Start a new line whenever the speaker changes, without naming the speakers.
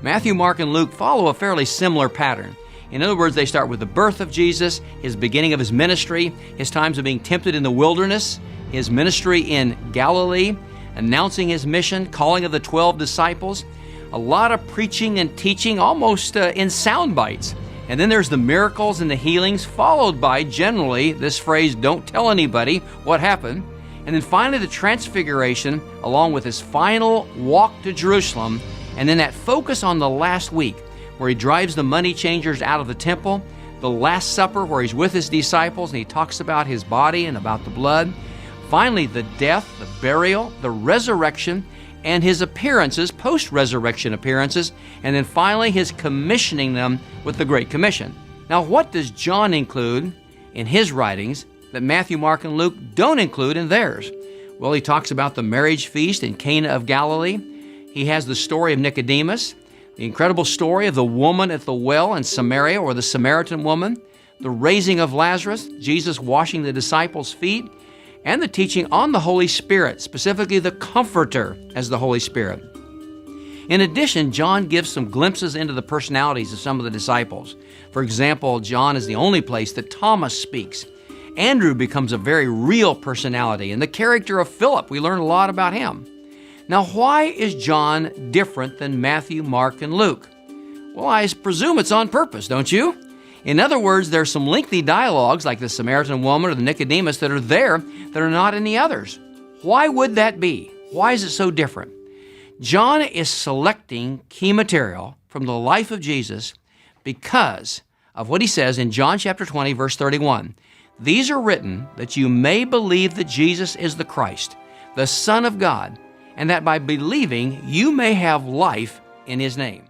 Matthew, Mark, and Luke follow a fairly similar pattern. In other words, they start with the birth of Jesus, his beginning of his ministry, his times of being tempted in the wilderness, his ministry in Galilee, announcing his mission, calling of the 12 disciples, a lot of preaching and teaching almost in sound bites. And then there's the miracles and the healings, followed by, generally, this phrase, don't tell anybody what happened. And then finally the transfiguration, along with his final walk to Jerusalem, and then that focus on the last week, where he drives the money changers out of the temple, the Last Supper, where he's with his disciples and he talks about his body and about the blood. Finally, the death, the burial, the resurrection, and his appearances, post-resurrection appearances, and then finally his commissioning them with the Great Commission. Now, what does John include in his writings that Matthew, Mark, and Luke don't include in theirs? Well, he talks about the marriage feast in Cana of Galilee. He has the story of Nicodemus, the incredible story of the woman at the well in Samaria, or the Samaritan woman, the raising of Lazarus, Jesus washing the disciples' feet, and the teaching on the Holy Spirit, specifically the Comforter as the Holy Spirit. In addition, John gives some glimpses into the personalities of some of the disciples. For example, John is the only place that Thomas speaks. Andrew becomes a very real personality, and the character of Philip, we learn a lot about him. Now, why is John different than Matthew, Mark, and Luke? Well, I presume it's on purpose, don't you? In other words, there's some lengthy dialogues like the Samaritan woman or the Nicodemus that are there that are not in the others. Why would that be? Why is it so different? John is selecting key material from the life of Jesus because of what he says in John chapter 20, verse 31. These are written that you may believe that Jesus is the Christ, the Son of God, and that by believing you may have life in his name.